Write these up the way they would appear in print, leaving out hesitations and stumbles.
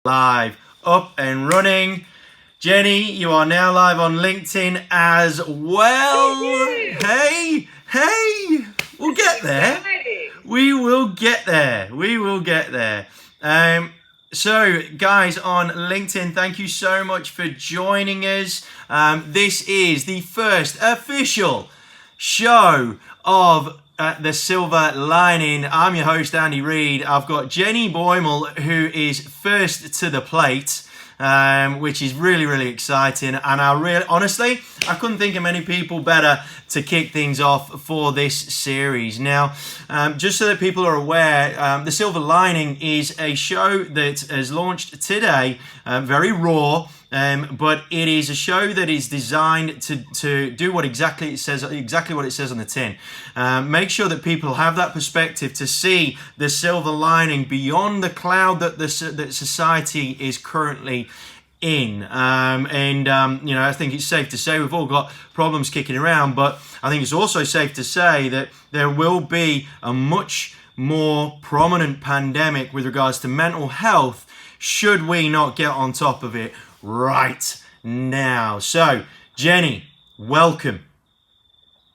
Live, up and running. Jenny, you are now live on LinkedIn as well. Hey, we'll get there. We will get there. So, guys on LinkedIn, thank you so much for joining us. This is the first official show of The Silver Lining. I'm your host, Andy Reid. I've got Jenny Boymal, who is first to the plate, which is really exciting. And honestly, I couldn't think of many people better to kick things off for this series. Now, just so that people are aware, The Silver Lining is a show that has launched today, very raw. But it is a show that is designed to do exactly what it says on the tin. Make sure that people have that perspective to see the silver lining beyond the cloud that that society is currently in. I think it's safe to say we've all got problems kicking around, but I think it's also safe to say that there will be a much more prominent pandemic with regards to mental health should we not get on top of it right now. So, Jenny, welcome.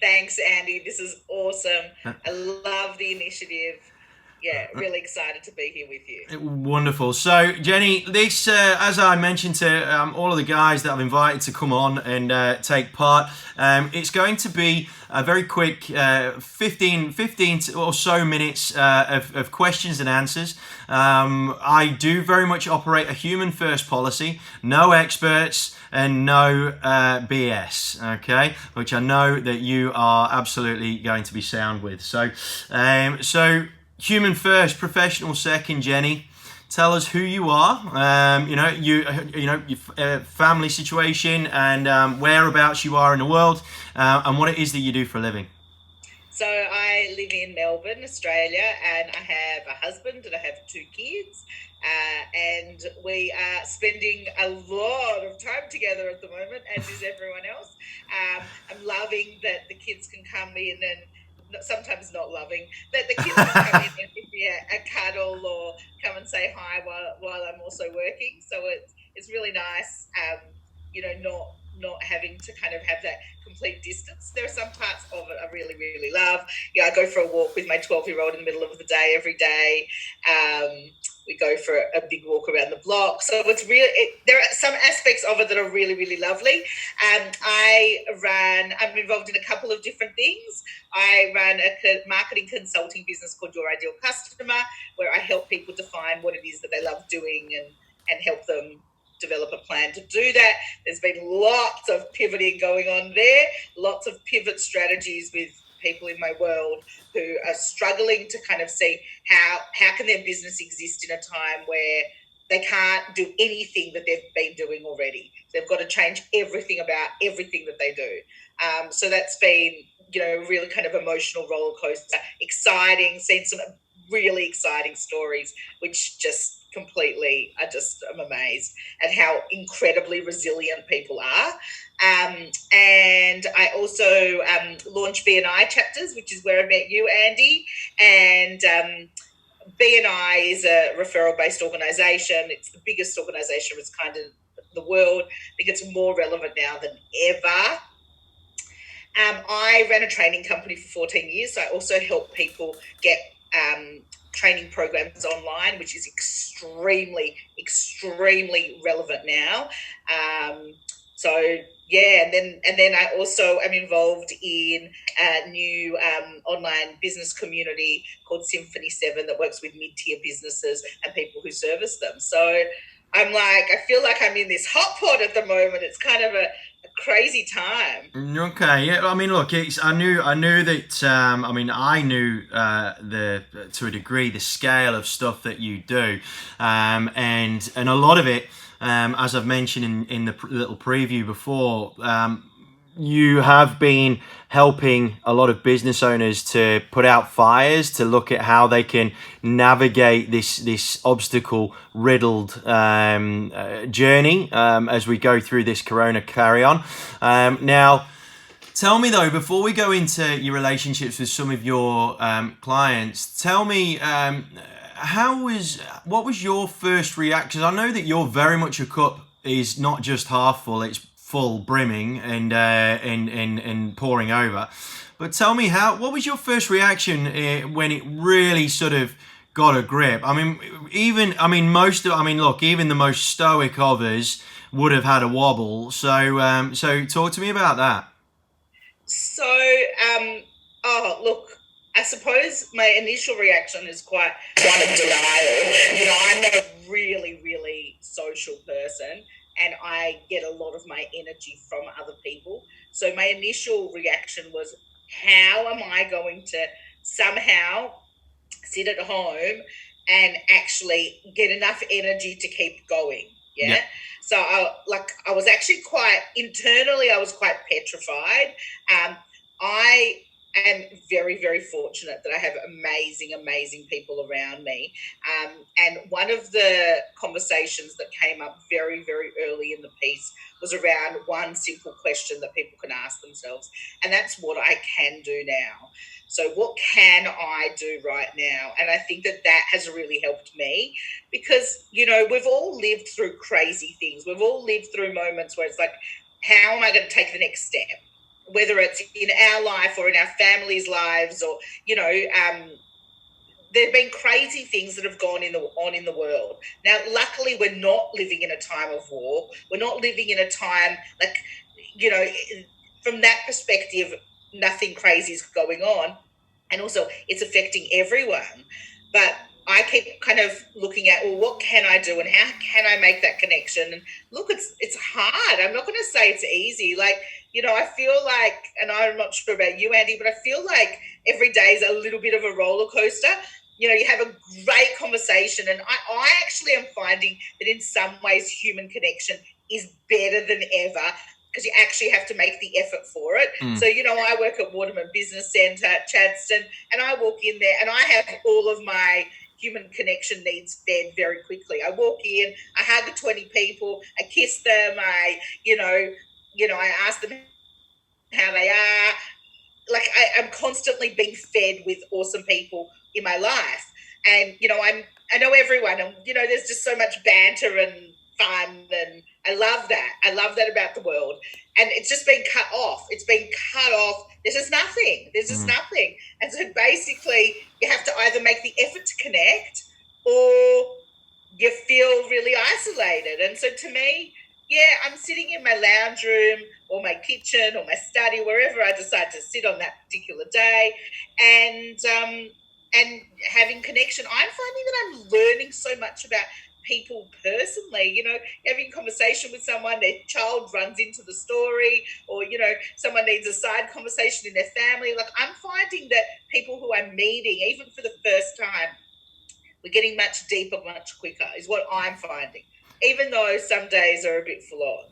Thanks, Andy. This is awesome. I love the initiative. Yeah, really excited to be here with you. Wonderful. So, Jenny, this, as I mentioned to all of the guys that I've invited to come on and take part, it's going to be a very quick 15 or so minutes of questions and answers. I do very much operate a human first policy, no experts and no BS, okay, which I know that you are absolutely going to be sound with. So, human first, professional second. Jenny, tell us who you are. Your family situation and whereabouts you are in the world, and what it is that you do for a living. So I live in Melbourne, Australia, and I have a husband and I have 2 kids. And we are spending a lot of time together at the moment, as is everyone else. I'm loving that the kids can come in and sometimes not loving that the kids can come in and give me a cuddle or come and say hi while I'm also working. So it's really nice, not having to kind of have that complete distance. There are some parts of it I really love. Yeah, I go for a walk with my 12-year-old in the middle of the day every day. We go for a big walk around the block. So there are some aspects of it that are really lovely. I'm involved in a couple of different things. I run a marketing consulting business called Your Ideal Customer, where I help people define what it is that they love doing and help them develop a plan to do that. There's been lots of pivoting going on there, lots of pivot strategies with people in my world who are struggling to kind of see how can their business exist in a time where they can't do anything that they've been doing already. They've got to change everything about everything that they do. So that's been, really kind of emotional roller coaster, exciting, seen some really exciting stories, which just completely, I'm amazed at how incredibly resilient people are. And I also launched BNI chapters, which is where I met you, Andy. And BNI is a referral-based organisation. It's the biggest organisation of its kind in the world. I think it's more relevant now than ever. I ran a training company for 14 years, so I also help people get training programs online, which is extremely relevant now. And then I also am involved in a new online business community called Symphony 7 that works with mid-tier businesses and people who service them. So I feel like I'm in this hot pot at the moment. It's kind of a crazy time. Okay, yeah. I mean, look, I knew that. I knew to a degree the scale of stuff that you do, and a lot of it, as I've mentioned in the little preview before. You have been helping a lot of business owners to put out fires, to look at how they can navigate this obstacle riddled journey as we go through this Corona carry on. Now, tell me though, before we go into your relationships with some of your clients, tell me what was your first reaction? I know that you're very much a cup is not just half full; it's full, brimming, and pouring over. But tell me, what was your first reaction when it really sort of got a grip? I mean, look, even the most stoic of us would have had a wobble. So talk to me about that. So, look, I suppose my initial reaction is quite one of denial. I'm a really, really social person, and I get a lot of my energy from other people. So my initial reaction was, how am I going to somehow sit at home and actually get enough energy to keep going? Yeah. Yeah. So I was actually I was quite petrified. I am very, very fortunate that I have amazing, amazing people around me. And one of the conversations that came up very, very early in the piece was around one simple question that people can ask themselves, and that's what I can do now. So what can I do right now? And I think that has really helped me because, we've all lived through crazy things. We've all lived through moments where it's like, how am I going to take the next step? Whether it's in our life or in our families' lives, or, there have been crazy things that have gone on in the world. Now, luckily, we're not living in a time of war. We're not living in a time from that perspective, nothing crazy is going on. And also, it's affecting everyone. But I keep kind of looking at, well, what can I do and how can I make that connection? And look, it's hard. I'm not going to say it's easy. I feel like, and I'm not sure about you, Andy, but I feel like every day is a little bit of a roller coaster. You have a great conversation, and I actually am finding that in some ways human connection is better than ever because you actually have to make the effort for it. So, I work at Waterman Business Centre, Chadstone, and I walk in there and I have all of my human connection needs fed very quickly. I walk in, I hug 20 people, I kiss them, I ask them how they are. I'm constantly being fed with awesome people in my life. And, I know everyone, and, there's just so much banter and fun, and I love that. I love that about the world. And it's just been cut off. It's been cut off. There's just nothing. Nothing. And so basically you have to either make the effort to connect or you feel really isolated. And so to me, I'm sitting in my lounge room or my kitchen or my study, wherever I decide to sit on that particular day, and having connection. I'm finding that I'm learning so much about people personally. Having a conversation with someone, their child runs into the story, or someone needs a side conversation in their family. I'm finding that people who I'm meeting, even for the first time, we're getting much deeper, much quicker, is what I'm finding, even though some days are a bit full on.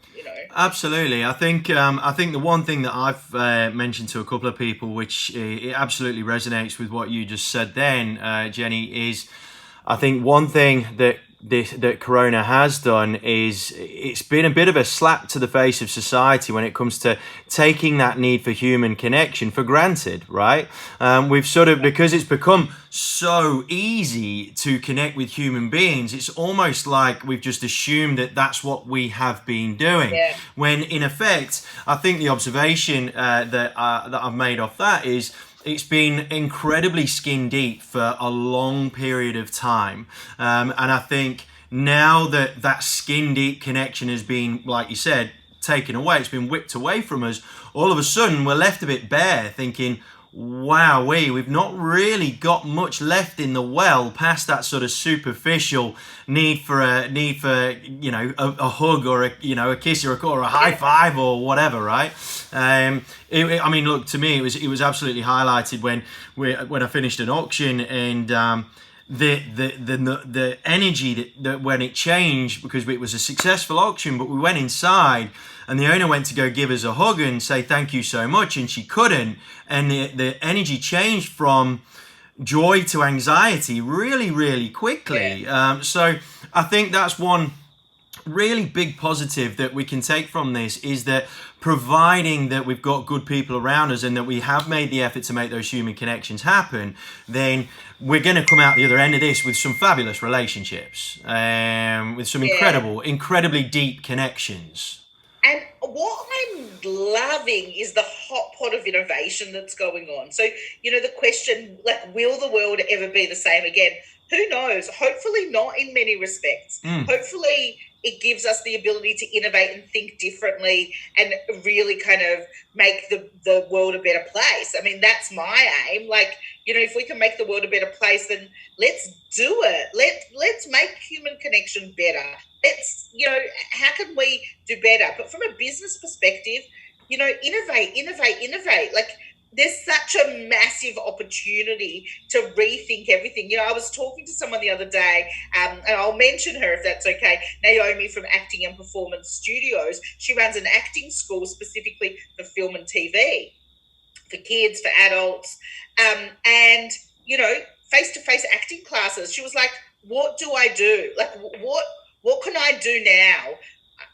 Absolutely. I think the one thing that I've mentioned to a couple of people, which it absolutely resonates with what you just said then, Jenny, is I think one thing that Corona has done is it's been a bit of a slap to the face of society when it comes to taking that need for human connection for granted, right? We've sort of, because it's become so easy to connect with human beings, it's almost like we've just assumed that that's what we have been doing. Yeah. When in effect, I think the observation that I've made off that is it's been incredibly skin deep for a long period of time. And I think now that skin deep connection has been, like you said, taken away, it's been whipped away from us, all of a sudden we're left a bit bare thinking, wow, we've not really got much left in the well past that sort of superficial need for a hug or a kiss or a high five or whatever, right? Look, to me it was absolutely highlighted when I finished an auction, and the energy that when it changed, because it was a successful auction, but we went inside and the owner went to go give us a hug and say thank you so much, and she couldn't, and the energy changed from joy to anxiety really, really quickly. So I think that's one really big positive that we can take from this is that, providing that we've got good people around us and that we have made the effort to make those human connections happen, then we're going to come out the other end of this with some fabulous relationships, with some incredibly deep connections. And what I'm loving is the hot pot of innovation that's going on. So, the question, like, will the world ever be the same again? Who knows? Hopefully not in many respects. Hopefully it gives us the ability to innovate and think differently and really kind of make the world a better place. I mean, that's my aim. Like, if we can make the world a better place, then let's do it. Let's make human connection better. Let's, how can we do better? But from a business perspective, innovate. Like, there's such a massive opportunity to rethink everything. I was talking to someone the other day, and I'll mention her if that's okay, Naomi from Acting and Performance Studios. She runs an acting school specifically for film and TV, for kids, for adults, and, face-to-face acting classes. She was like, what do I do? Like, what can I do now?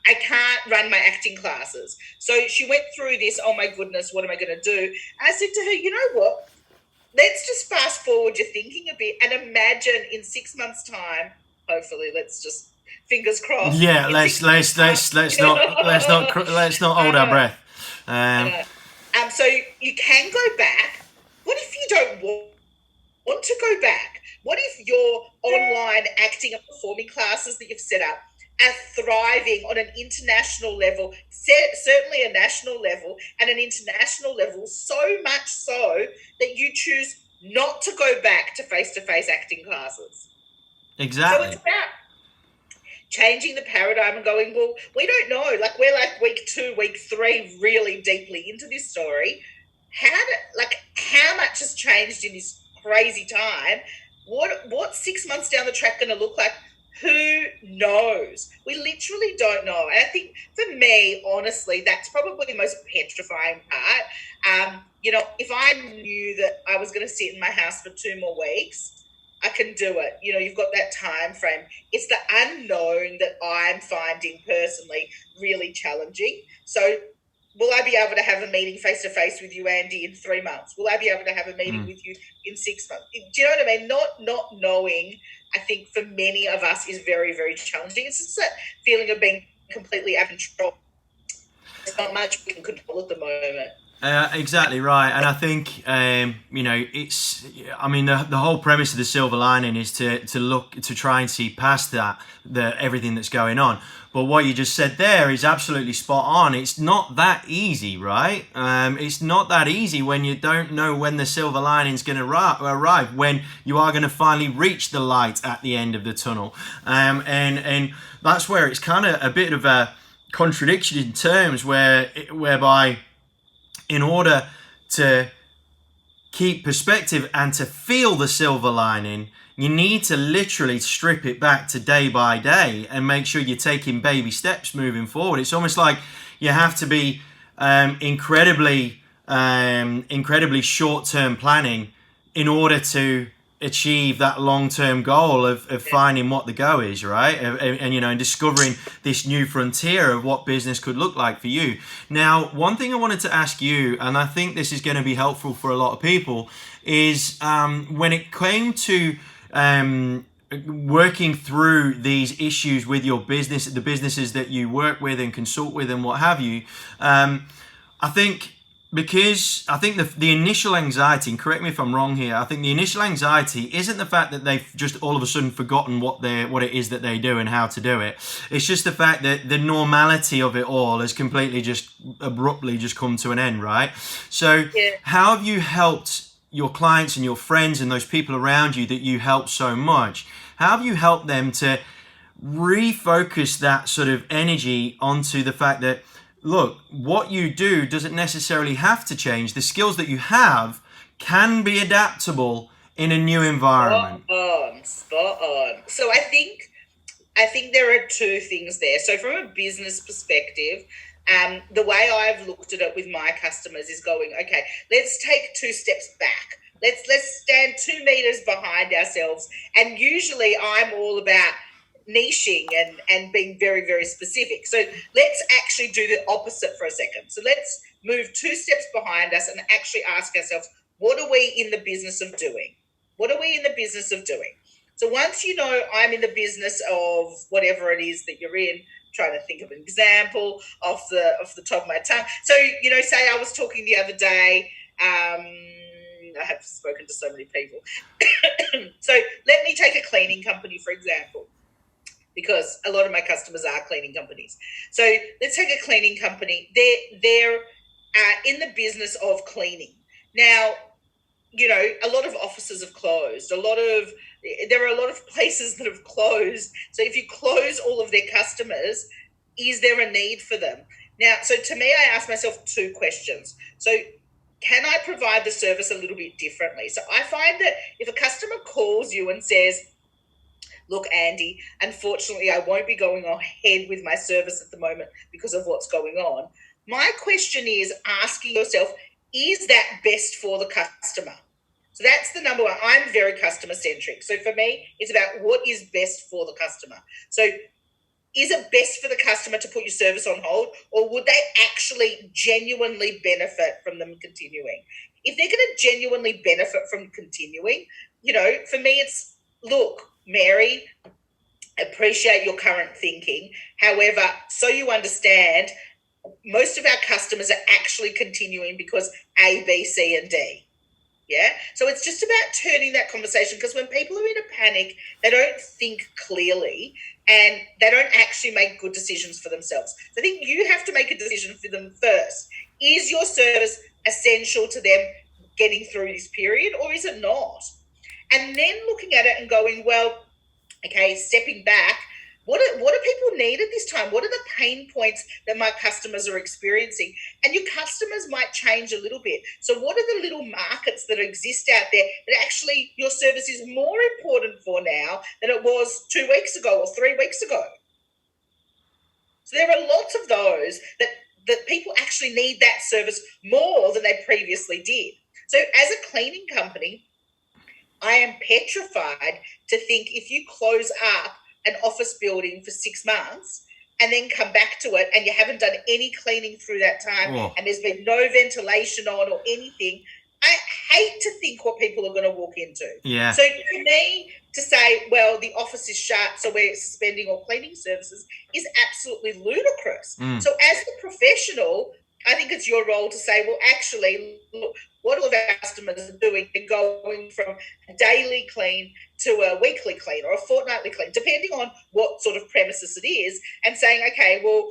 I can't run my acting classes. So she went through this, oh my goodness, what am I going to do? And I said to her, you know what? Let's just fast forward your thinking a bit and imagine in 6 months' time, hopefully, let's just fingers crossed. Yeah, let's not hold our breath. So you can go back. What if you don't want to go back? What if your online acting and performing classes that you've set up are thriving on an international level, certainly a national level and an international level, so much so that you choose not to go back to face-to-face acting classes? Exactly. So it's about changing the paradigm and going, well, we don't know. Like, we're like week 2, week 3, really deeply into this story. How much has changed in this crazy time? What's 6 months down the track going to look like? Who knows? We literally don't know. And I think for me, honestly, that's probably the most petrifying part. If I knew that I was going to sit in my house for 2 more weeks, I can do it. You've got that time frame. It's the unknown that I'm finding personally really challenging. So will I be able to have a meeting face-to-face with you, Andy, in 3 months? Will I be able to have a meeting with you in 6 months? Do you know what I mean? Not knowing, I think, for many of us is very, very challenging. It's just that feeling of being completely out of control. There's not much we can control at the moment. Exactly right, and I think it's. I mean, the whole premise of the silver lining is to try and see past everything that's going on. But what you just said there is absolutely spot on. It's not that easy, right? It's not that easy when you don't know when the silver lining is going to arrive, when you are going to finally reach the light at the end of the tunnel, and that's where it's kind of a bit of a contradiction in terms whereby, in order to keep perspective and to feel the silver lining, you need to literally strip it back to day by day and make sure you're taking baby steps moving forward. It's almost like you have to be incredibly short-term planning in order to achieve that long-term goal of finding what the go is, right? And discovering this new frontier of what business could look like for you. Now, one thing I wanted to ask you, and I think this is going to be helpful for a lot of people, is when it came to working through these issues with your business, the businesses that you work with and consult with and what have you, I think the initial anxiety, and correct me if I'm wrong here, I think the initial anxiety isn't the fact that they've just all of a sudden forgotten what it is that they do and how to do it. It's just the fact that the normality of it all has completely just abruptly just come to an end, right? So how have you helped your clients and your friends and those people around you that you help so much? How have you helped them to refocus that sort of energy onto the fact that, look, what you do doesn't necessarily have to change. The skills that you have can be adaptable in a new environment. Spot on. So I think there are 2 things there. So from a business perspective, the way I've looked at it with my customers is going, okay, let's take 2 steps back. Let's stand 2 meters behind ourselves. And usually I'm all about niching and being very, very specific. So let's actually do the opposite for a second. So let's move 2 steps behind us and actually ask ourselves, what are we in the business of doing? What are we in the business of doing? So once you know I'm in the business of whatever it is that you're in, trying to think of an example off the top of my tongue. So, say I was talking the other day, I have spoken to so many people. So let me take a cleaning company, for example, because a lot of my customers are cleaning companies. So let's take a cleaning company. They're in the business of cleaning. Now, a lot of offices have closed. There are a lot of places that have closed. So if you close all of their customers, is there a need for them? Now, so to me, I ask myself 2 questions. So can I provide the service a little bit differently? So I find that if a customer calls you and says, look, Andy, unfortunately, I won't be going ahead with my service at the moment because of what's going on. My question is asking yourself, is that best for the customer? So that's the number one. I'm very customer centric. So for me, it's about what is best for the customer. So is it best for the customer to put your service on hold, or would they actually genuinely benefit from them continuing? If they're going to genuinely benefit from continuing, for me, it's, look, Mary, appreciate your current thinking. However, so you understand, most of our customers are actually continuing because A, B, C, and D. Yeah. So it's just about turning that conversation, because when people are in a panic, they don't think clearly and they don't actually make good decisions for themselves. So I think you have to make a decision for them first. Is your service essential to them getting through this period, or is it not? And then looking at it and going, well, okay, stepping back, what do people need at this time? What are the pain points that my customers are experiencing? And your customers might change a little bit. So what are the little markets that exist out there that actually your service is more important for now than it was 2 weeks ago or 3 weeks ago? So there are lots of those that people actually need that service more than they previously did. So as a cleaning company, I am petrified to think if you close up an office building for 6 months and then come back to it and you haven't done any cleaning through that time, and there's been no ventilation on or anything, I hate to think what people are going to walk into. Yeah. So for me to say, well, the office is shut, so we're suspending all cleaning services, is absolutely ludicrous. So as a professional, I think it's your role to say, well, actually, look, what all of our customers are doing, they're going from a daily clean to a weekly clean or a fortnightly clean, depending on what sort of premises it is, and saying, okay, well,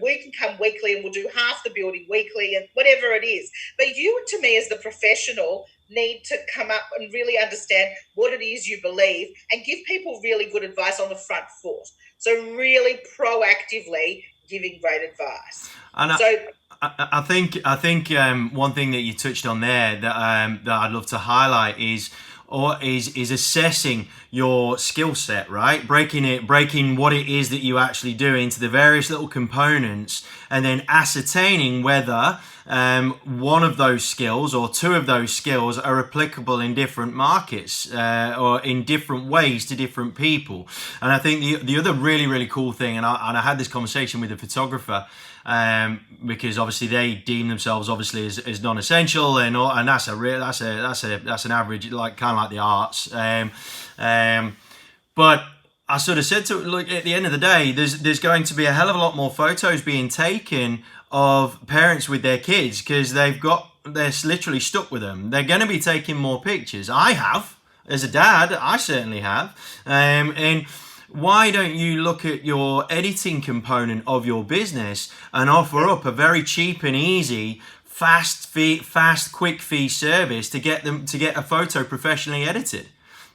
we can come weekly and we'll do half the building weekly and whatever it is. But you, to me, as the professional, need to come up and really understand what it is you believe and give people really good advice on the front foot. So really proactively giving great advice. And I think one thing that you touched on there that I'd love to highlight is assessing your skill set, right? Breaking what it is that you actually do into the various little components, and then ascertaining whether one of those skills or 2 of those skills are applicable in different markets or in different ways to different people. And I think the other really, really cool thing, and I had this conversation with a photographer, because obviously they deem themselves obviously as non-essential, and that's an average, like kind of like the arts. But I sort of said to look, at the end of the day, there's going to be a hell of a lot more photos being taken of parents with their kids, because they're literally stuck with them. They're going to be taking more pictures. I have, as a dad, I certainly have, and why don't you look at your editing component of your business and offer up a very cheap and easy, fast, quick fee service to get a photo professionally edited,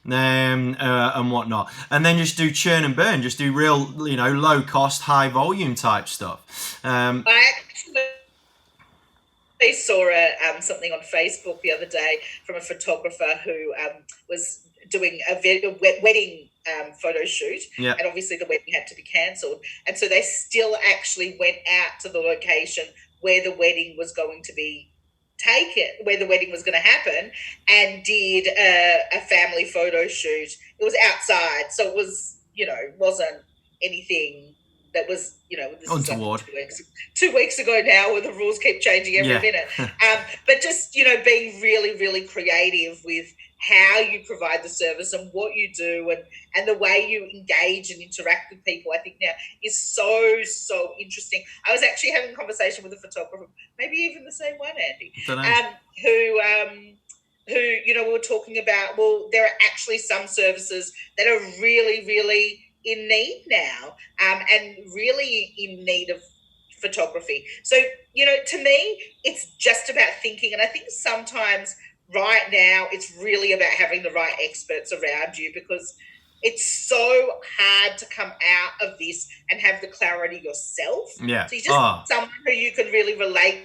and whatnot, and then just do churn and burn, just do real, low cost, high volume type stuff. I actually saw something on Facebook the other day from a photographer who was doing a wedding photo shoot, and obviously the wedding had to be cancelled, and so they still actually went out to the location where the wedding was going to be taken, where the wedding was going to happen, and did a family photo shoot. It was outside, so it was wasn't anything that was, this is like Untoward. 2 weeks ago now, where the rules keep changing every Yeah. minute. But just, being really, really creative with how you provide the service and what you do, and the way you engage and interact with people, I think now is so, so interesting. I was actually having a conversation with a photographer, maybe even the same one, Andy, who, we were talking about, well, there are actually some services that are really, really in need now, and really in need of photography. So, to me, it's just about thinking. And I think sometimes right now it's really about having the right experts around you, because it's so hard to come out of this and have the clarity yourself. Yeah. So you just need someone who you can really relate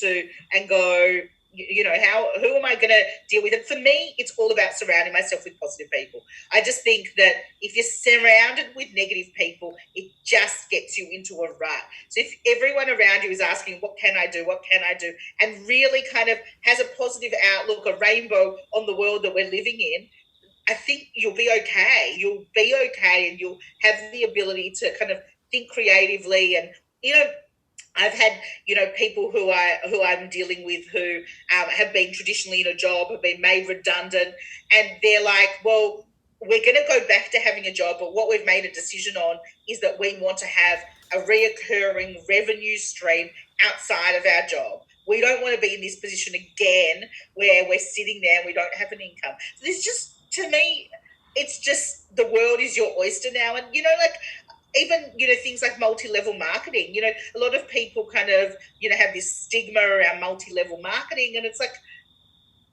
to and go, who am I going to deal with? And for me, it's all about surrounding myself with positive people. I just think that if you're surrounded with negative people, it just gets you into a rut. So if everyone around you is asking, what can I do? What can I do? And really kind of has a positive outlook, a rainbow on the world that we're living in, I think you'll be okay. You'll be okay, and you'll have the ability to kind of think creatively. And, I've had, people who I'm dealing with who have been traditionally in a job, have been made redundant, and they're like, well, we're going to go back to having a job, but what we've made a decision on is that we want to have a reoccurring revenue stream outside of our job. We don't want to be in this position again where we're sitting there and we don't have an income. So this just, to me, it's just the world is your oyster now. And, even, things like multi-level marketing, a lot of people kind of, have this stigma around multi-level marketing. And it's like,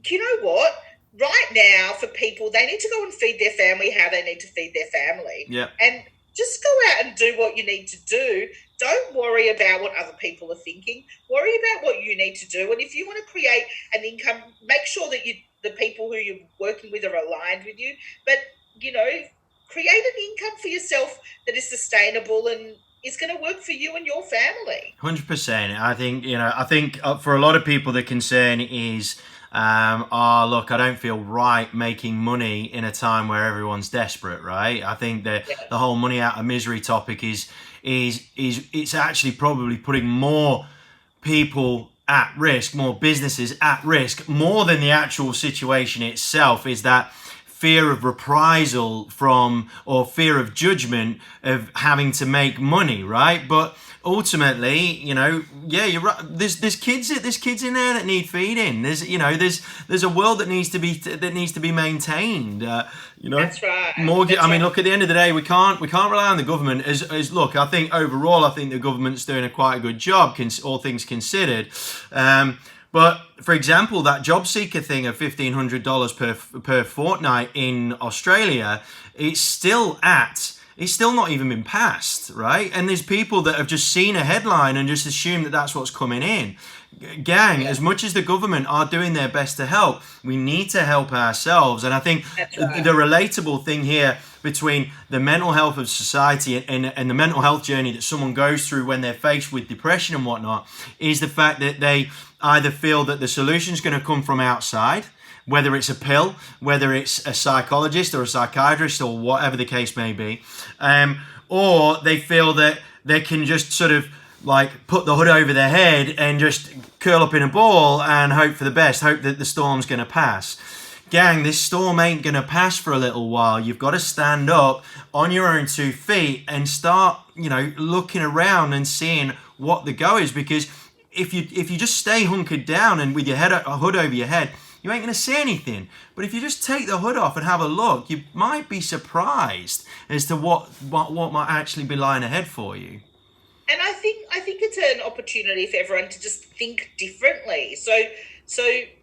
you know what? Right now, for people, they need to go and feed their family how they need to feed their family. Yeah. And just go out and do what you need to do. Don't worry about what other people are thinking. Worry about what you need to do. And if you want to create an income, make sure that the people who you're working with are aligned with you. But, create an income for yourself that is sustainable and is going to work for you and your family. 100%. I think for a lot of people, the concern is, look, I don't feel right making money in a time where everyone's desperate, right? I think that the whole money out of misery topic is it's actually probably putting more people at risk, more businesses at risk, more than the actual situation itself. Is that fear of reprisal or fear of judgment of having to make money, right? But ultimately, you're right. There's kids in there that need feeding. There's a world that needs to be maintained. That's right. Mortgage. Look, at the end of the day, we can't rely on the government. As look, I think overall, I think the government's doing quite a good job, all things considered. But for example, that job seeker thing of $1,500 per fortnight in Australia, it's still not even been passed, right? And there's people that have just seen a headline and just assume that that's what's coming in. Gang, as much as the government are doing their best to help, we need to help ourselves. And I think the relatable thing here between the mental health of society and the mental health journey that someone goes through when they're faced with depression and whatnot is the fact that they either feel that the solution is going to come from outside, whether it's a pill, whether it's a psychologist or a psychiatrist or whatever the case may be, or they feel that they can just sort of like put the hood over their head and just curl up in a ball and hope for the best, hope that the storm's going to pass. Gang, this storm ain't going to pass for a little while. You've got to stand up on your own 2 feet and start, looking around and seeing what the go is, because if you just stay hunkered down and with your hood over your head, you ain't going to see anything. But if you just take the hood off and have a look, you might be surprised as to what might actually be lying ahead for you. And I think it's an opportunity for everyone to just think differently. So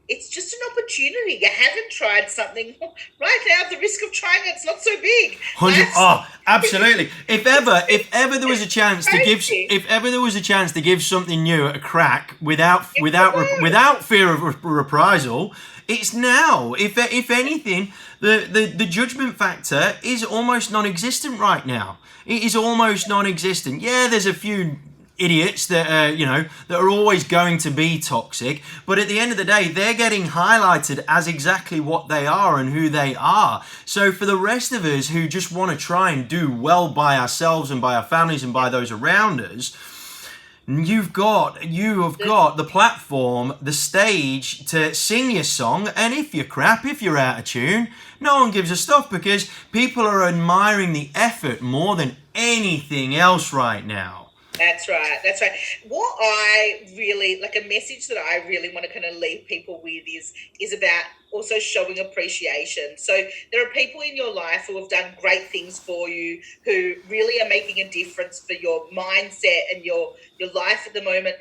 it's just an opportunity. You haven't tried something right now. The risk of trying it's not so big. Absolutely. If ever there was a chance to give something new a crack without fear of reprisal, it's now. If anything, the judgment factor is almost non-existent right now. It is almost non-existent. Yeah, there's a few idiots that that are always going to be toxic, but at the end of the day they're getting highlighted as exactly what they are and who they are. So for the rest of us who just want to try and do well by ourselves and by our families and by those around us, you have got the platform, the stage to sing your song, and if you're crap, if you're out of tune, no one gives a stuff, because people are admiring the effort more than anything else right now. That's right. That's right. What I really like, a message that I really want to kind of leave people with is about also showing appreciation. So there are people in your life who have done great things for you, who really are making a difference for your mindset and your life at the moment.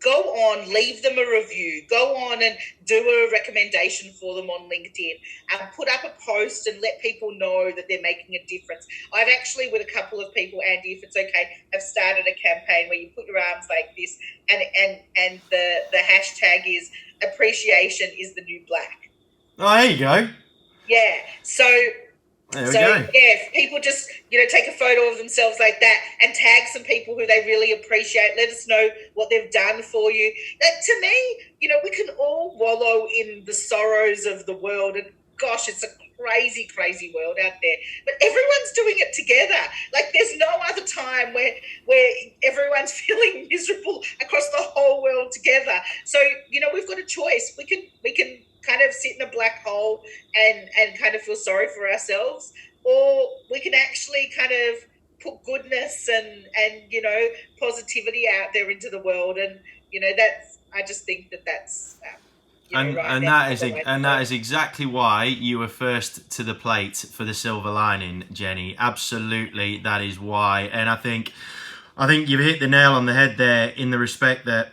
Go on, leave them a review. Go on and do a recommendation for them on LinkedIn, and put up a post and let people know that they're making a difference. I've actually, with a couple of people, Andy, if it's okay, have started a campaign where you put your arms like this, and the hashtag is appreciation is the new black. Oh, there you go. Yeah. So there we go. Yeah, if people just, take a photo of themselves like that and tag some people who they really appreciate, let us know what they've done for you. That, to me, we can all wallow in the sorrows of the world, and gosh, it's a crazy, crazy world out there. But everyone's doing it together. Like, there's no other time where everyone's feeling miserable across the whole world together. So, we've got a choice. We can kind of sit in a black hole and kind of feel sorry for ourselves, or we can actually kind of put goodness and positivity out there into the world. And that's, I just think that's that is exactly why you were first to the plate for the silver lining, Jenny. Absolutely, that is why. And I think you've hit the nail on the head there, in the respect that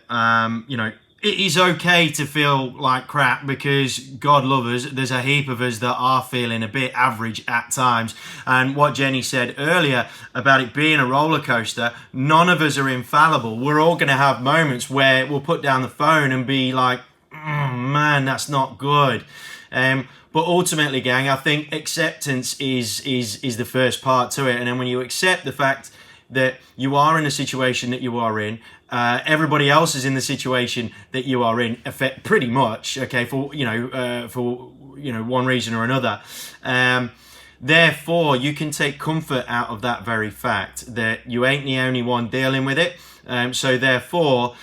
it is okay to feel like crap, because God love us, there's a heap of us that are feeling a bit average at times. And what Jenny said earlier about it being a roller coaster, none of us are infallible. We're all going to have moments where we'll put down the phone and be like, man, that's not good. But ultimately, gang, I think acceptance is the first part to it. And then when you accept the fact that you are in a situation that you are in, everybody else is in the situation that you are in, pretty much, okay, for one reason or another. Therefore, you can take comfort out of that very fact that you ain't the only one dealing with it. So therefore,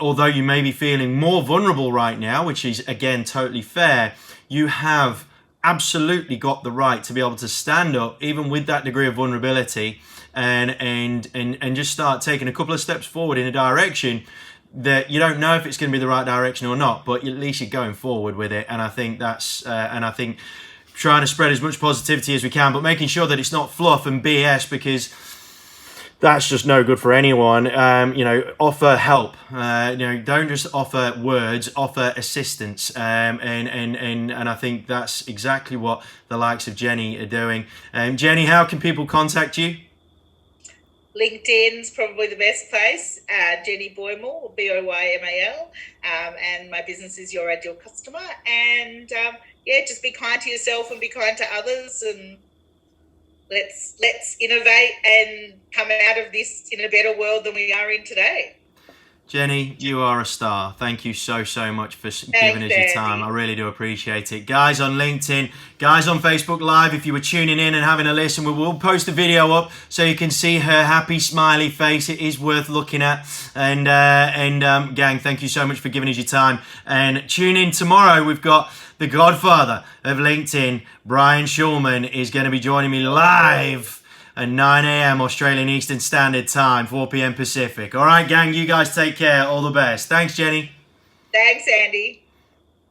although you may be feeling more vulnerable right now, which is again totally fair, you have absolutely got the right to be able to stand up, even with that degree of vulnerability, and just start taking a couple of steps forward in a direction that you don't know if it's going to be the right direction or not, but at least you're going forward with it. And I think that's trying to spread as much positivity as we can, but making sure that it's not fluff and BS, because that's just no good for anyone. Offer help. Don't just offer words, offer assistance. And I think that's exactly what the likes of Jenny are doing. Jenny, how can people contact you? LinkedIn's probably the best place. Jenny Boymal, Boymal, and my business is Your Ideal Customer. And just be kind to yourself and be kind to others, and let's innovate and come out of this in a better world than we are in today. Jenny, you are a star. Thank you so much for giving us your time. I really do appreciate it. Guys on LinkedIn, guys on Facebook Live, if you were tuning in and having a listen, we will post a video up so you can see her happy, smiley face. It is worth looking at. And gang, thank you so much for giving us your time. And tune in tomorrow. We've got the godfather of LinkedIn, Brian Schulman, is going to be joining me live at 9 a.m. Australian Eastern Standard Time, 4 p.m. Pacific. All right, gang, you guys take care. All the best. Thanks, Jenny. Thanks, Andy.